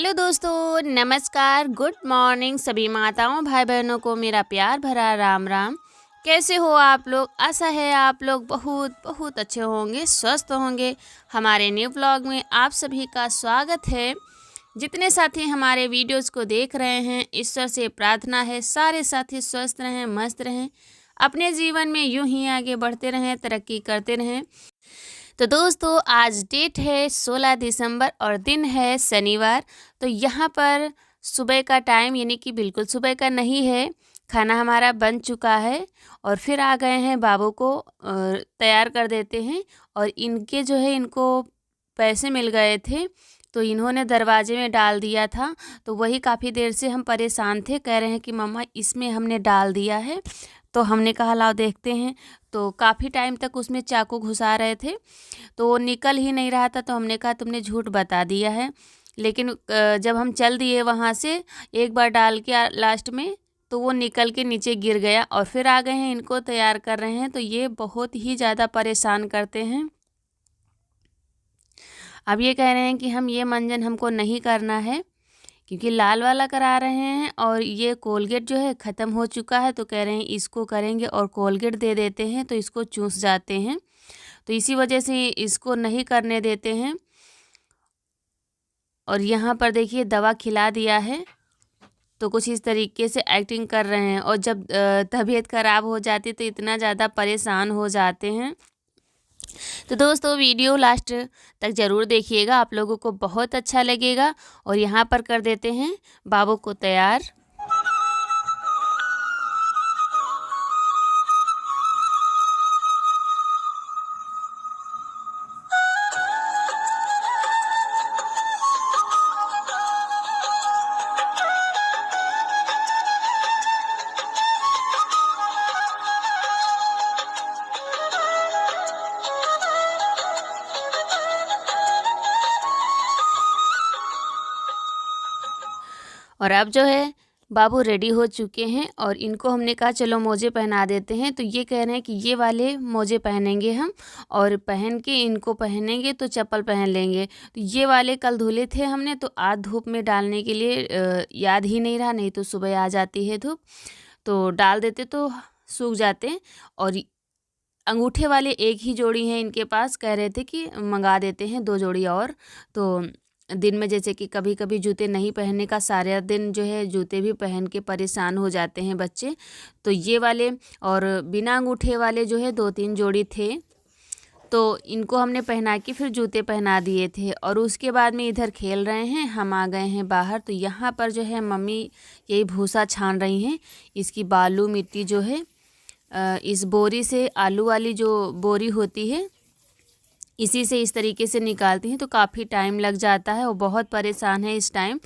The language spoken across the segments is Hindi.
हेलो दोस्तों, नमस्कार, गुड मॉर्निंग सभी माताओं भाई बहनों को मेरा प्यार भरा राम राम। कैसे हो आप लोग? आशा है आप लोग बहुत बहुत अच्छे होंगे, स्वस्थ होंगे। हमारे न्यू ब्लॉग में आप सभी का स्वागत है। जितने साथी हमारे वीडियोस को देख रहे हैं, ईश्वर से प्रार्थना है सारे साथी स्वस्थ रहें, मस्त रहें, अपने जीवन में यूं ही आगे बढ़ते रहें, तरक्की करते रहें। तो दोस्तों आज डेट है 16 दिसंबर और दिन है शनिवार। तो यहाँ पर सुबह का टाइम यानी कि बिल्कुल सुबह का नहीं है, खाना हमारा बन चुका है और फिर आ गए हैं बाबू को तैयार कर देते हैं। और इनके जो है इनको पैसे मिल गए थे तो इन्होंने दरवाजे में डाल दिया था। तो वही काफ़ी देर से हम परेशान थे, कह रहे हैं कि मम्मा इसमें हमने डाल दिया है। तो हमने कहा लाओ देखते हैं। तो काफ़ी टाइम तक उसमें चाकू घुसा रहे थे तो वो निकल ही नहीं रहा था। तो हमने कहा तुमने झूठ बता दिया है। लेकिन जब हम चल दिए वहाँ से एक बार डाल के लास्ट में तो वो निकल के नीचे गिर गया और फिर आ गए हैं, इनको तैयार कर रहे हैं। तो ये बहुत ही ज़्यादा परेशान करते हैं। अब ये कह रहे हैं कि हम ये मंजन हमको नहीं करना है क्योंकि लाल वाला करा रहे हैं और ये कोलगेट जो है ख़त्म हो चुका है। तो कह रहे हैं इसको करेंगे और कोलगेट दे देते हैं तो इसको चूस जाते हैं। तो इसी वजह से इसको नहीं करने देते हैं। और यहाँ पर देखिए दवा खिला दिया है तो कुछ इस तरीके से एक्टिंग कर रहे हैं। और जब तबीयत ख़राब हो जाती तो इतना ज़्यादा परेशान हो जाते हैं। तो दोस्तों वीडियो लास्ट तक ज़रूर देखिएगा, आप लोगों को बहुत अच्छा लगेगा। और यहाँ पर कर देते हैं बाबू को तैयार। और अब जो है बाबू रेडी हो चुके हैं और इनको हमने कहा चलो मोजे पहना देते हैं। तो ये कह रहे हैं कि ये वाले मोजे पहनेंगे हम और पहन के इनको पहनेंगे तो चप्पल पहन लेंगे। तो ये वाले कल धुले थे हमने तो आज धूप में डालने के लिए याद ही नहीं रहा, नहीं तो सुबह आ जाती है धूप तो डाल देते तो सूख जाते। और अंगूठे वाले एक ही जोड़ी हैं इनके पास, कह रहे थे कि मंगा देते हैं 2 जोड़ी और। तो दिन में जैसे कि कभी कभी जूते नहीं पहनने का, सारा दिन जो है जूते भी पहन के परेशान हो जाते हैं बच्चे। तो ये वाले और बिना अंगूठे वाले जो है 2-3 जोड़ी थे तो इनको हमने पहना के फिर जूते पहना दिए थे। और उसके बाद में इधर खेल रहे हैं, हम आ गए हैं बाहर। तो यहाँ पर जो है मम्मी यही भूसा छान रही हैं। इसकी बालू मिट्टी जो है इस बोरी से, आलू वाली जो बोरी होती है इसी से इस तरीके से निकालती हैं। तो काफ़ी टाइम लग जाता है और बहुत परेशान है इस टाइम।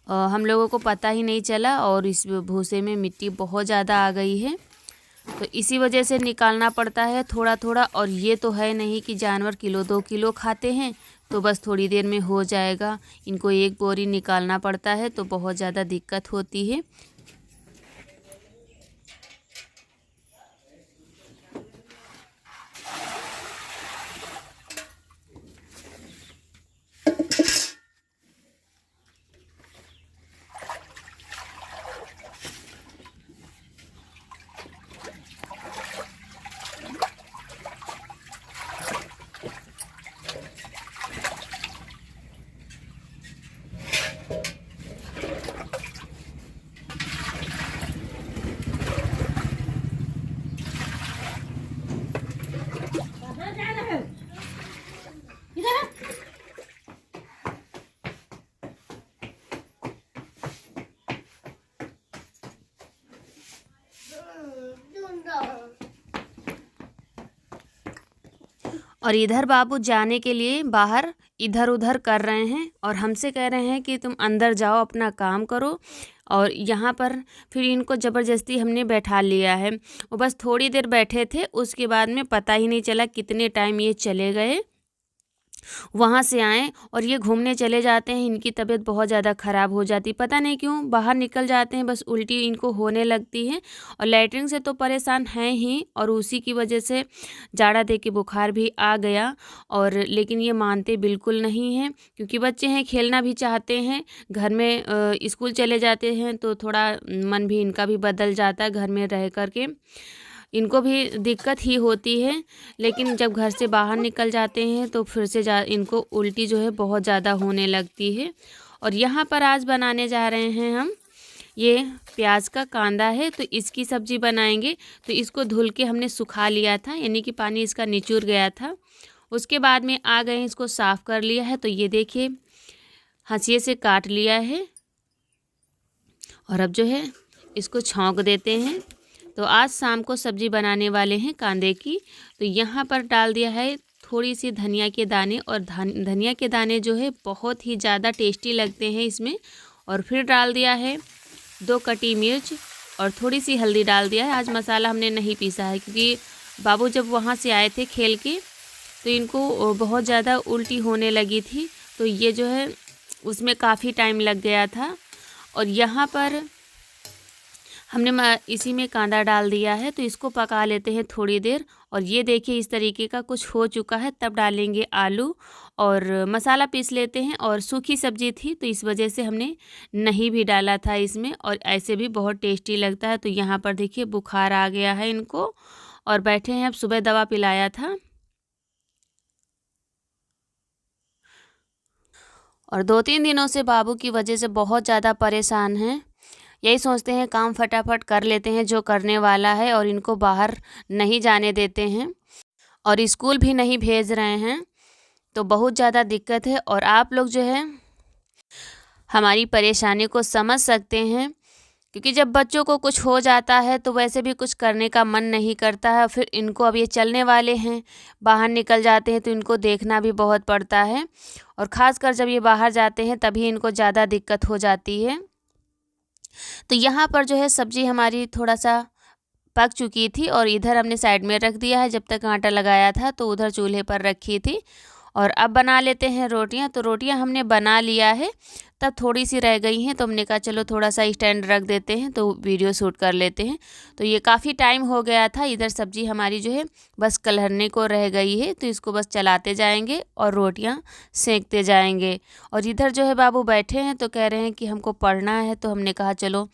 हम लोगों को पता ही नहीं चला और इस भूसे में मिट्टी बहुत ज़्यादा आ गई है तो इसी वजह से निकालना पड़ता है थोड़ा थोड़ा। और ये तो है नहीं कि जानवर किलो 2 किलो खाते हैं तो बस थोड़ी देर में हो जाएगा। इनको एक बोरी निकालना पड़ता है तो बहुत ज़्यादा दिक्कत होती है। और इधर बाबू जाने के लिए बाहर इधर उधर कर रहे हैं और हमसे कह रहे हैं कि तुम अंदर जाओ अपना काम करो। और यहाँ पर फिर इनको ज़बरदस्ती हमने बैठा लिया है। वो बस थोड़ी देर बैठे थे, उसके बाद में पता ही नहीं चला कितने टाइम ये चले गए। वहाँ से आएँ और ये घूमने चले जाते हैं। इनकी तबीयत बहुत ज़्यादा ख़राब हो जाती, पता नहीं क्यों बाहर निकल जाते हैं, बस उल्टी इनको होने लगती है। और लैट्रिन से तो परेशान हैं ही, और उसी की वजह से जाड़ा दे के बुखार भी आ गया। और लेकिन ये मानते बिल्कुल नहीं हैं, क्योंकि बच्चे हैं, खेलना भी चाहते हैं। घर में स्कूल चले जाते हैं तो थोड़ा मन भी इनका भी बदल जाता है, घर में रह कर के इनको भी दिक्कत ही होती है। लेकिन जब घर से बाहर निकल जाते हैं तो फिर से इनको उल्टी जो है बहुत ज़्यादा होने लगती है। और यहाँ पर आज बनाने जा रहे हैं हम, ये प्याज का कांदा है तो इसकी सब्ज़ी बनाएंगे। तो इसको धुल के हमने सुखा लिया था, यानी कि पानी इसका निचुर गया था। उसके बाद में आ गए, इसको साफ़ कर लिया है। तो ये देखिए हंसिए से काट लिया है, और अब जो है इसको छौंक देते हैं। तो आज शाम को सब्ज़ी बनाने वाले हैं कांदे की। तो यहाँ पर डाल दिया है थोड़ी सी धनिया के दाने, और धनिया के दाने जो है बहुत ही ज़्यादा टेस्टी लगते हैं इसमें। और फिर डाल दिया है 2 कटी मिर्च, और थोड़ी सी हल्दी डाल दिया है। आज मसाला हमने नहीं पीसा है, क्योंकि बाबू जब वहाँ से आए थे खेल के तो इनको बहुत ज़्यादा उल्टी होने लगी थी, तो ये जो है उसमें काफ़ी टाइम लग गया था। और यहाँ पर हमने इसी में कांदा डाल दिया है, तो इसको पका लेते हैं थोड़ी देर। और ये देखिए इस तरीके का कुछ हो चुका है, तब डालेंगे आलू और मसाला पीस लेते हैं। और सूखी सब्जी थी तो इस वजह से हमने नहीं भी डाला था इसमें, और ऐसे भी बहुत टेस्टी लगता है। तो यहाँ पर देखिए बुखार आ गया है इनको, और बैठे हैं। अब सुबह दवा पिलाया था, और 2-3 दिनों से बाबू की वजह से बहुत ज़्यादा परेशान हैं। यही सोचते हैं काम फटाफट कर लेते हैं जो करने वाला है, और इनको बाहर नहीं जाने देते हैं, और स्कूल भी नहीं भेज रहे हैं। तो बहुत ज़्यादा दिक्कत है। और आप लोग जो है हमारी परेशानी को समझ सकते हैं, क्योंकि जब बच्चों को कुछ हो जाता है तो वैसे भी कुछ करने का मन नहीं करता है। फिर इनको अब ये चलने वाले हैं, बाहर निकल जाते हैं तो इनको देखना भी बहुत पड़ता है, और ख़ासकर जब ये बाहर जाते हैं तभी इनको ज़्यादा दिक्कत हो जाती है। तो यहाँ पर जो है सब्ज़ी हमारी थोड़ा सा पक चुकी थी, और इधर हमने साइड में रख दिया है। जब तक आटा लगाया था तो उधर चूल्हे पर रखी थी। और अब बना लेते हैं रोटियां। तो रोटियां हमने बना लिया है, तब थोड़ी सी रह गई हैं तो हमने कहा चलो थोड़ा सा स्टैंड रख देते हैं तो वीडियो शूट कर लेते हैं। तो ये काफ़ी टाइम हो गया था। इधर सब्ज़ी हमारी जो है बस कलरने को रह गई है, तो इसको बस चलाते जाएंगे और रोटियां सेंकते जाएंगे। और इधर जो है बाबू बैठे हैं तो कह रहे हैं कि हमको पढ़ना है। तो हमने कहा चलो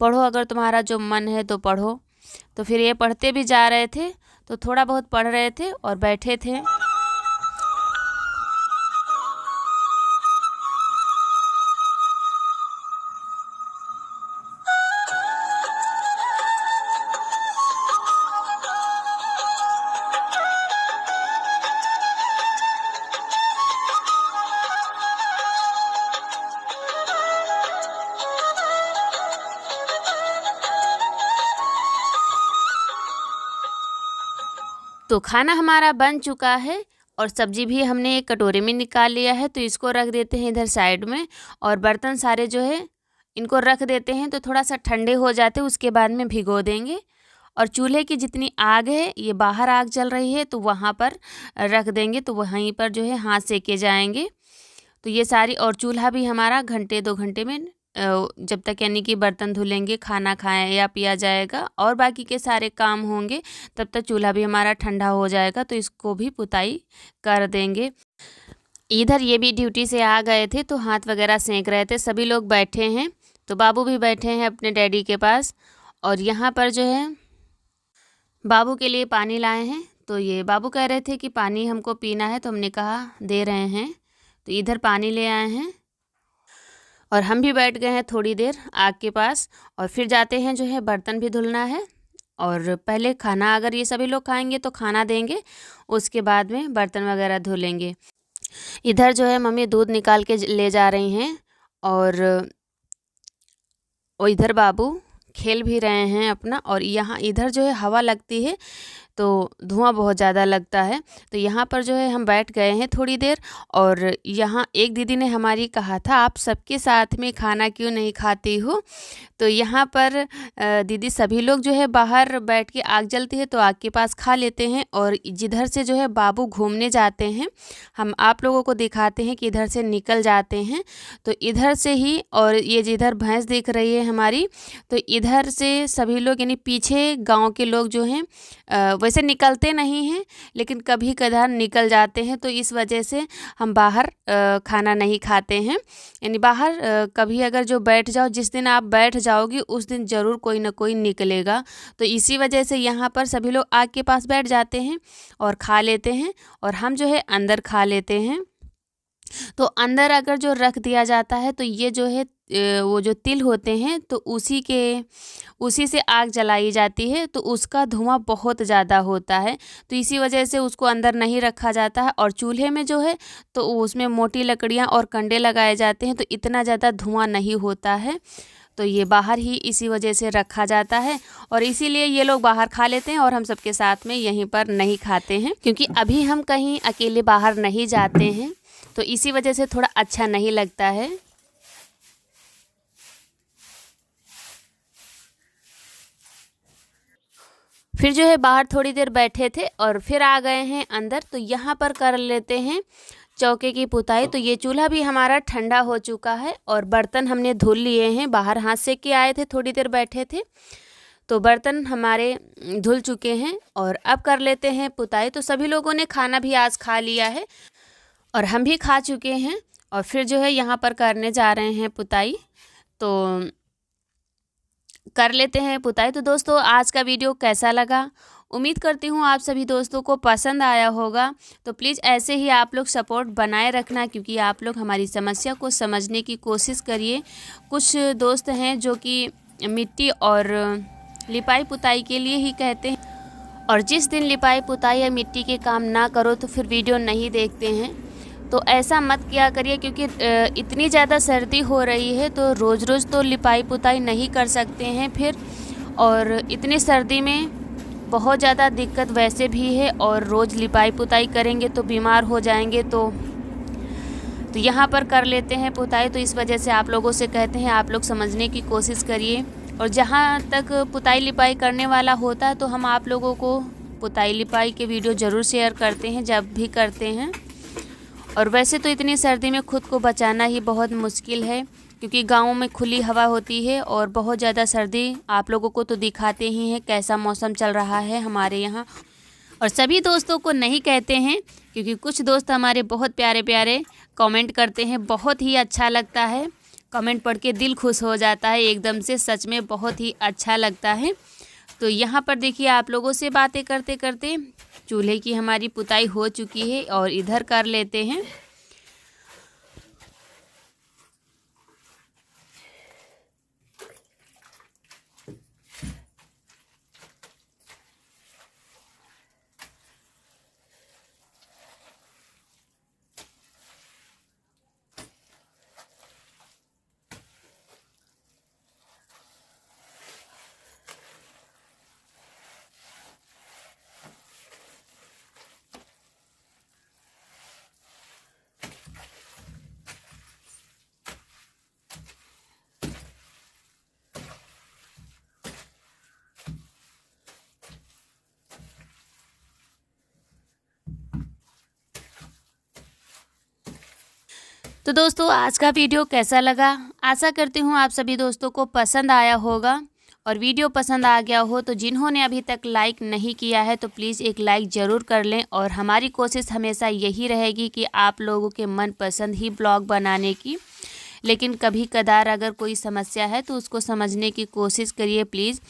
पढ़ो, अगर तुम्हारा जो मन है तो पढ़ो। तो फिर ये पढ़ते भी जा रहे थे, तो थोड़ा बहुत पढ़ रहे थे और बैठे थे। तो खाना हमारा बन चुका है, और सब्जी भी हमने एक कटोरे में निकाल लिया है। तो इसको रख देते हैं इधर साइड में, और बर्तन सारे जो है इनको रख देते हैं। तो थोड़ा सा ठंडे हो जाते उसके बाद में भिगो देंगे। और चूल्हे की जितनी आग है, ये बाहर आग जल रही है तो वहाँ पर रख देंगे, तो वहीं पर जो है हाथ सेके जाएंगे। तो ये सारी, और चूल्हा भी हमारा घंटे 2 घंटे में जब तक यानी कि बर्तन धुलेंगे, खाना खाएं या पिया जाएगा और बाकी के सारे काम होंगे, तब तक चूल्हा भी हमारा ठंडा हो जाएगा। तो इसको भी पुताई कर देंगे। इधर ये भी ड्यूटी से आ गए थे तो हाथ वगैरह सेंक रहे थे। सभी लोग बैठे हैं, तो बाबू भी बैठे हैं अपने डैडी के पास। और यहाँ पर जो है बाबू के लिए पानी लाए हैं। तो ये बाबू कह रहे थे कि पानी हमको पीना है, तो हमने कहा दे रहे हैं। तो इधर पानी ले आए हैं, और हम भी बैठ गए हैं थोड़ी देर आग के पास। और फिर जाते हैं, जो है बर्तन भी धुलना है। और पहले खाना, अगर ये सभी लोग खाएंगे तो खाना देंगे, उसके बाद में बर्तन वगैरह धुलेंगे। इधर जो है मम्मी दूध निकाल के ले जा रही हैं, और इधर बाबू खेल भी रहे हैं अपना। और यहाँ इधर जो है हवा लगती है तो धुआं बहुत ज़्यादा लगता है। तो यहाँ पर जो है हम बैठ गए हैं थोड़ी देर, और यहाँ एक दीदी ने हमारी कहा था आप सबके साथ में खाना क्यों नहीं खाती हो। तो यहाँ पर दीदी सभी लोग जो है बाहर बैठ के आग जलती है तो आग के पास खा लेते हैं, और जिधर से जो है बाबू घूमने जाते हैं हम आप लोगों को दिखाते हैं कि इधर से निकल जाते हैं। तो इधर से ही, और ये जिधर भैंस दिख रही है हमारी, तो इधर से सभी लोग यानी पीछे गांव के लोग जो हैं वैसे निकलते नहीं हैं लेकिन कभी कदार निकल जाते हैं। तो इस वजह से हम बाहर खाना नहीं खाते हैं, यानी बाहर कभी अगर जो बैठ जाओ, जिस दिन आप बैठ जाओगी उस दिन ज़रूर कोई ना कोई निकलेगा। तो इसी वजह से यहाँ पर सभी लोग आग के पास बैठ जाते हैं और खा लेते हैं, और हम जो है अंदर खा लेते हैं। तो अंदर अगर जो रख दिया जाता है तो ये जो है वो जो तिल होते हैं तो उसी से आग जलाई जाती है, तो उसका धुआं बहुत ज़्यादा होता है। तो इसी वजह से उसको अंदर नहीं रखा जाता है, और चूल्हे में जो है तो उसमें मोटी लकड़ियाँ और कंडे लगाए जाते हैं तो इतना ज़्यादा धुआं नहीं होता है। तो ये बाहर ही इसी वजह से रखा जाता है, और इसीलिए ये लोग बाहर खा लेते हैं और हम सबके साथ में यहीं पर नहीं खाते हैं, क्योंकि अभी हम कहीं अकेले बाहर नहीं जाते हैं तो इसी वजह से थोड़ा अच्छा नहीं लगता है। फिर जो है बाहर थोड़ी देर बैठे थे और फिर आ गए हैं अंदर। तो यहाँ पर कर लेते हैं चौके की पुताई। तो ये चूल्हा भी हमारा ठंडा हो चुका है और बर्तन हमने धुल लिए हैं। बाहर हाथ से के आए थे, थोड़ी देर बैठे थे तो बर्तन हमारे धुल चुके हैं, और अब कर लेते हैं पुताई। तो सभी लोगों ने खाना भी आज खा लिया है और हम भी खा चुके हैं, और फिर जो है यहाँ पर करने जा रहे हैं पुताई। तो कर लेते हैं पुताई। तो दोस्तों आज का वीडियो कैसा लगा, उम्मीद करती हूँ आप सभी दोस्तों को पसंद आया होगा। तो प्लीज़ ऐसे ही आप लोग सपोर्ट बनाए रखना, क्योंकि आप लोग हमारी समस्या को समझने की कोशिश करिए। कुछ दोस्त हैं जो कि मिट्टी और लिपाई पुताई के लिए ही कहते हैं, और जिस दिन लिपाई पुताई या मिट्टी के काम ना करो तो फिर वीडियो नहीं देखते हैं। तो ऐसा मत किया करिए, क्योंकि इतनी ज़्यादा सर्दी हो रही है तो रोज़ रोज़ तो लिपाई पुताई नहीं कर सकते हैं फिर, और इतनी सर्दी में बहुत ज़्यादा दिक्कत वैसे भी है, और रोज़ लिपाई पुताई करेंगे तो बीमार हो जाएंगे। तो यहाँ पर कर लेते हैं पुताई। तो इस वजह से आप लोगों से कहते हैं आप लोग समझने की कोशिश करिए, और जहाँ तक पुताई लिपाई करने वाला होता है तो हम आप लोगों को पुताई लिपाई के वीडियो ज़रूर शेयर करते हैं जब भी करते हैं। और वैसे तो इतनी सर्दी में खुद को बचाना ही बहुत मुश्किल है, क्योंकि गाँव में खुली हवा होती है और बहुत ज़्यादा सर्दी आप लोगों को तो दिखाते ही हैं कैसा मौसम चल रहा है हमारे यहाँ। और सभी दोस्तों को नहीं कहते हैं, क्योंकि कुछ दोस्त हमारे बहुत प्यारे प्यारे कमेंट करते हैं, बहुत ही अच्छा लगता है। कमेंट पढ़ के दिल खुश हो जाता है एकदम से, सच में बहुत ही अच्छा लगता है। तो यहाँ पर देखिए आप लोगों से बातें करते करते चूल्हे की हमारी पुताई हो चुकी है, और इधर कर लेते हैं। तो दोस्तों आज का वीडियो कैसा लगा, आशा करती हूँ आप सभी दोस्तों को पसंद आया होगा। और वीडियो पसंद आ गया हो तो जिन्होंने अभी तक लाइक नहीं किया है तो प्लीज़ एक लाइक ज़रूर कर लें। और हमारी कोशिश हमेशा यही रहेगी कि आप लोगों के मनपसंद ही ब्लॉग बनाने की, लेकिन कभी कदार अगर कोई समस्या है तो उसको समझने की कोशिश करिए प्लीज़।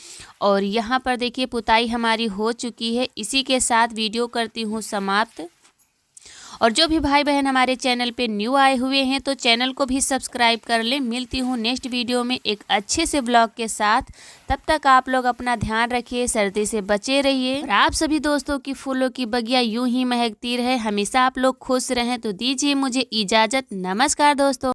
और यहाँ पर देखिए पुताई हमारी हो चुकी है। इसी के साथ वीडियो करती हूँ समाप्त। और जो भी भाई बहन हमारे चैनल पे न्यू आए हुए हैं तो चैनल को भी सब्सक्राइब कर लें। मिलती हूँ नेक्स्ट वीडियो में एक अच्छे से ब्लॉग के साथ। तब तक आप लोग अपना ध्यान रखिए, सर्दी से बचे रहिए, और आप सभी दोस्तों की फूलों की बगिया यूं ही महकती रहे, हमेशा आप लोग खुश रहें। तो दीजिए मुझे इजाज़त, नमस्कार दोस्तों।